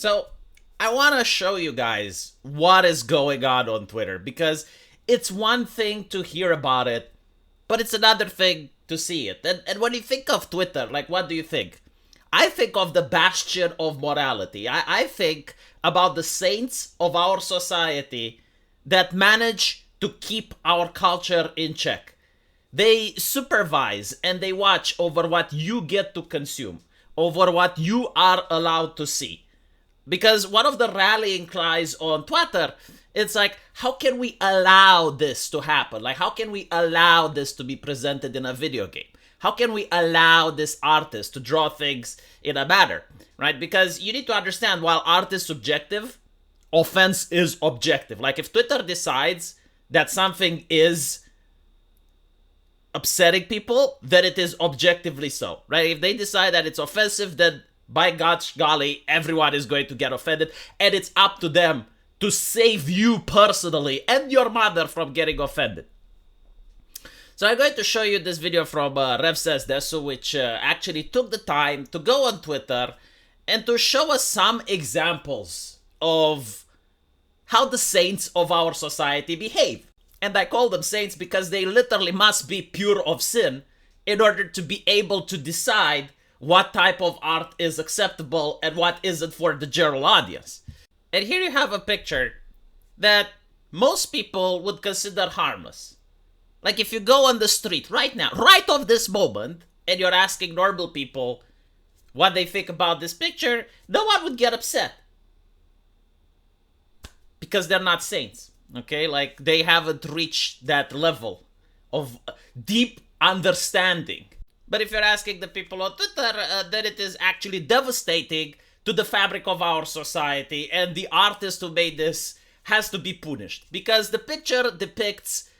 So, I want to show you guys what is going on Twitter, because it's one thing to hear about it, but it's another thing to see it. And when you think of Twitter, like, what do you think? I think of the bastion of morality. I think about the saints of our society that manage to keep our culture in check. They supervise and they watch over what you get to consume, over what you are allowed to see. Because one of the rallying cries on Twitter, it's like, how can we allow this to happen? Like, how can we allow this to be presented in a video game? How can we allow this artist to draw things in a manner, right? Because you need to understand, while art is subjective, offense is objective. Like, if Twitter decides that something is upsetting people, then it is objectively so, right? If they decide that it's offensive, then by God's golly, everyone is going to get offended, and it's up to them to save you personally and your mother from getting offended. So I'm going to show you this video from Rev Says Desu, which actually took the time to go on Twitter and to show us some examples of how the saints of our society behave. And I call them saints because they literally must be pure of sin in order to be able to decide what type of art is acceptable and what isn't for the general audience. And here you have a picture that most people would consider harmless. Like, if you go on the street right now, right off this moment, and you're asking normal people what they think about this picture, no one would get upset. Because they're not saints, okay? Like, they haven't reached that level of deep understanding. But if you're asking the people on Twitter, then it is actually devastating to the fabric of our society, and the artist who made this has to be punished. Because the picture depicts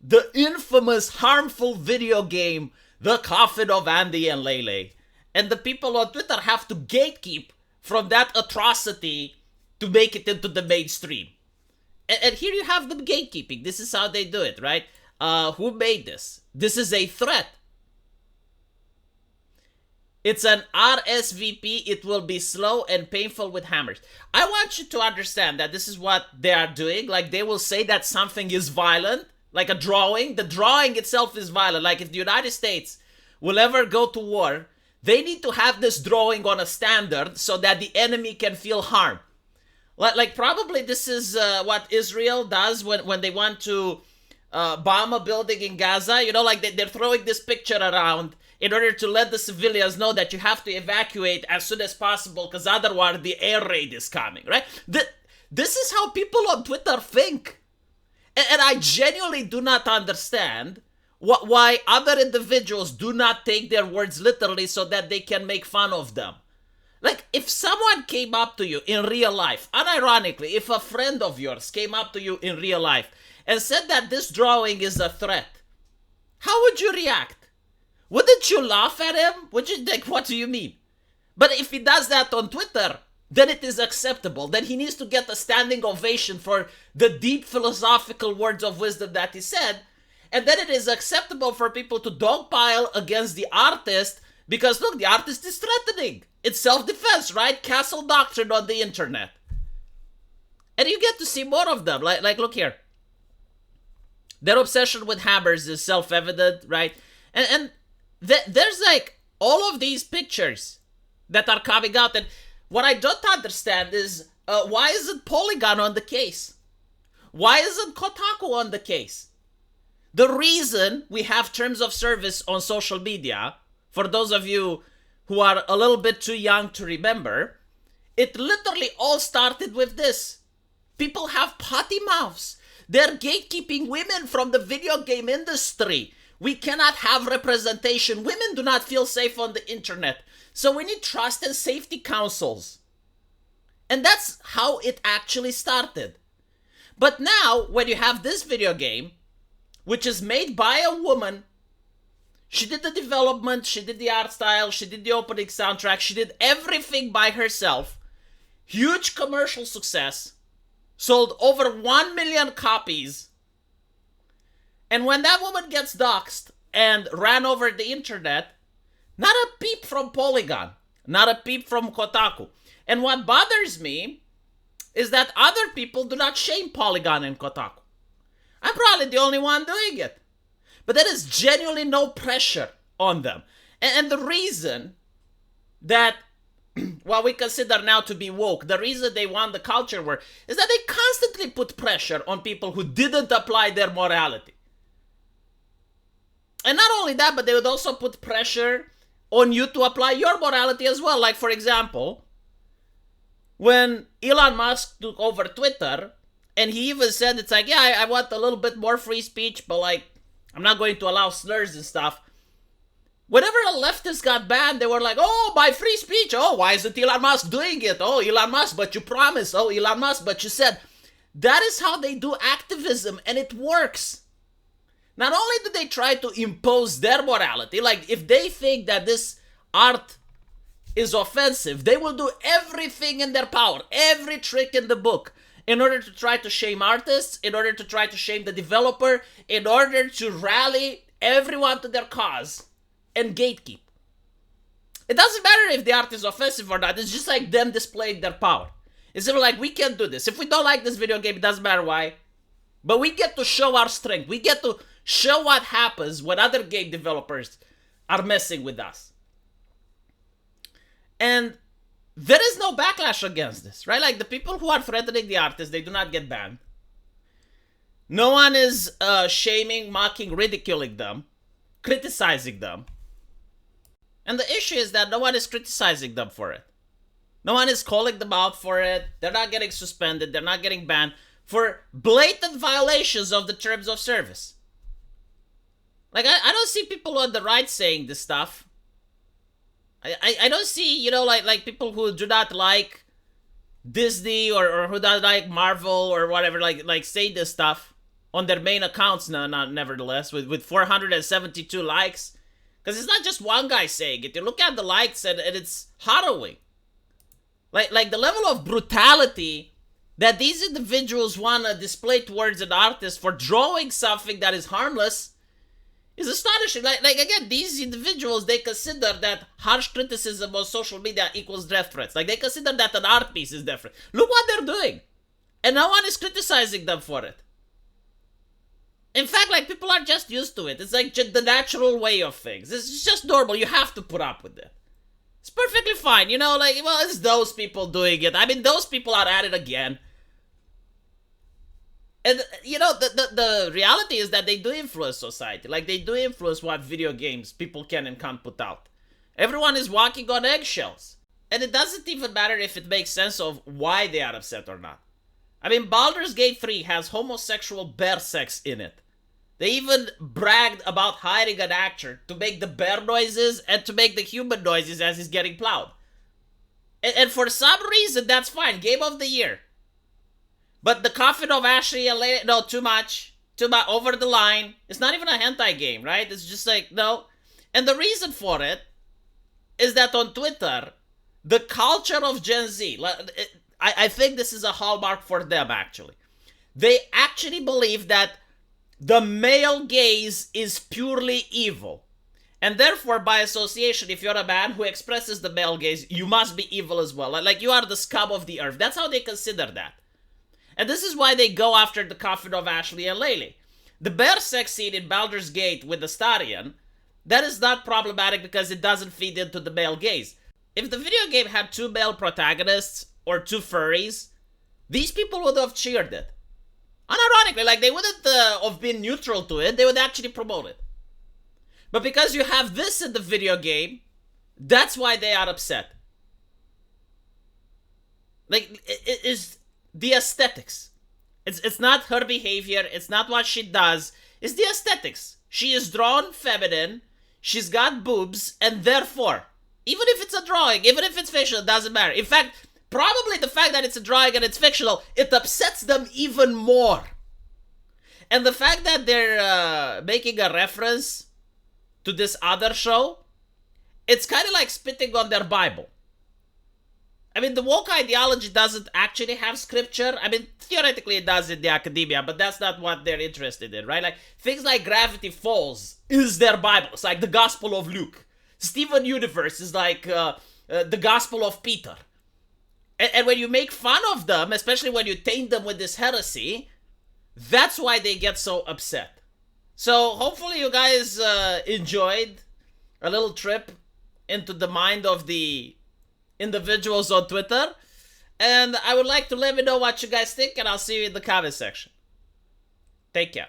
the infamous, harmful video game, The Coffin of Andy and Lele. And the people on Twitter have to gatekeep from that atrocity to make it into the mainstream. And here you have them gatekeeping. This is how they do it, right? Who made this? This is a threat. It's an RSVP. It will be slow and painful with hammers. I want you to understand that this is what they are doing. Like, they will say that something is violent, like a drawing. The drawing itself is violent. Like, if the United States will ever go to war, they need to have this drawing on a standard so that the enemy can feel harm. Like probably this is what Israel does when they want to bomb a building in Gaza. You know, like they're throwing this picture around in order to let the civilians know that you have to evacuate as soon as possible, because otherwise the air raid is coming, right? This is how people on Twitter think. And I genuinely do not understand why other individuals do not take their words literally so that they can make fun of them. Like, if someone came up to you in real life, unironically, if a friend of yours came up to you in real life and said that this drawing is a threat, how would you react? Wouldn't you laugh at him? Would you think, what do you mean? But if he does that on Twitter, then it is acceptable. Then he needs to get a standing ovation for the deep philosophical words of wisdom that he said. And then it is acceptable for people to dogpile against the artist because, look, the artist is threatening. It's self-defense, right? Castle doctrine on the internet. And you get to see more of them. Like look here. Their obsession with hammers is self-evident, right? And there's like all of these pictures that are coming out. And what I don't understand is why isn't Polygon on the case? Why isn't Kotaku on the case? The reason we have terms of service on social media, for those of you who are a little bit too young to remember, it literally all started with this. People have potty mouths. They're gatekeeping women from the video game industry. We cannot have representation. Women do not feel safe on the internet. So we need trust and safety councils. And that's how it actually started. But now, when you have this video game, which is made by a woman, she did the development, she did the art style, she did the opening soundtrack, she did everything by herself. Huge commercial success. Sold over 1 million copies. And when that woman gets doxxed and ran over the internet, not a peep from Polygon, not a peep from Kotaku. And what bothers me is that other people do not shame Polygon and Kotaku. I'm probably the only one doing it. But there is genuinely no pressure on them. And the reason that what we consider now to be woke, the reason they want the culture war, is that they constantly put pressure on people who didn't apply their morality. And not only that, but they would also put pressure on you to apply your morality as well. Like, for example, when Elon Musk took over Twitter, and he even said, it's like, yeah, I want a little bit more free speech, but like, I'm not going to allow slurs and stuff. Whenever a leftist got banned, they were like, oh, by free speech. Oh, why isn't Elon Musk doing it? Oh, Elon Musk, but you promised. Oh, Elon Musk, but you said. That is how they do activism, and it works. Not only do they try to impose their morality, like if they think that this art is offensive, they will do everything in their power, every trick in the book, in order to try to shame artists, in order to try to shame the developer, in order to rally everyone to their cause and gatekeep. It doesn't matter if the art is offensive or not, it's just like them displaying their power. It's like, we can't do this. If we don't like this video game, it doesn't matter why, but we get to show our strength. We get to show what happens when other game developers are messing with us. And there is no backlash against this, right? Like, the people who are threatening the artists, they do not get banned. No one is shaming, mocking, ridiculing them, criticizing them. And the issue is that no one is criticizing them for it. No one is calling them out for it. They're not getting suspended. They're not getting banned for blatant violations of the terms of service. Like, I don't see people on the right saying this stuff. I don't see, you know, like people who do not like Disney or who don't like Marvel or whatever, like say this stuff on their main accounts now, nevertheless, with 472 likes. Because it's not just one guy saying it. You look at the likes and it's harrowing. Like the level of brutality that these individuals want to display towards an artist for drawing something that is harmless is astonishing. Like again, these individuals, they consider that harsh criticism on social media equals death threats. Like, they consider that an art piece is different. Look what they're doing. And no one is criticizing them for it. In fact, like, people are just used to it. It's like the natural way of things. It's just normal. You have to put up with it. It's perfectly fine, you know, like, well, it's those people doing it. I mean, those people are at it again. And, you know, the reality is that they do influence society. Like, they do influence what video games people can and can't put out. Everyone is walking on eggshells. And it doesn't even matter if it makes sense of why they are upset or not. I mean, Baldur's Gate 3 has homosexual bear sex in it. They even bragged about hiring an actor to make the bear noises and to make the human noises as he's getting plowed. And for some reason, that's fine. Game of the year. But the Coffin of Ashley and Layla, no, too much, over the line. It's not even a hentai game, right? It's just like, no. And the reason for it is that on Twitter, the culture of Gen Z, I think this is a hallmark for them, actually. They actually believe that the male gaze is purely evil. And therefore, by association, if you're a man who expresses the male gaze, you must be evil as well. Like, you are the scum of the earth. That's how they consider that. And this is why they go after the Coffin of Ashley and Layla. The bear sex scene in Baldur's Gate with the Starion, that is not problematic because it doesn't feed into the male gaze. If the video game had 2 male protagonists or 2 furries, these people would have cheered it. Unironically, like, they wouldn't have been neutral to it, they would actually promote it. But because you have this in the video game, that's why they are upset. Like, it is the aesthetics. It's not her behavior, it's not what she does, it's the aesthetics. She is drawn feminine, she's got boobs, and therefore, even if it's a drawing, even if it's fictional, it doesn't matter. In fact, probably the fact that it's a drawing and it's fictional, it upsets them even more. And the fact that they're making a reference to this other show, it's kind of like spitting on their Bible. I mean, the woke ideology doesn't actually have scripture. I mean, theoretically it does in the academia, but that's not what they're interested in, right? Like, things like Gravity Falls is their Bible. It's like the Gospel of Luke. Steven Universe is like the Gospel of Peter. And when you make fun of them, especially when you taint them with this heresy, that's why they get so upset. So hopefully you guys enjoyed a little trip into the mind of the individuals on Twitter. And I would like to let me know what you guys think, and I'll see you in the comment section. Take care.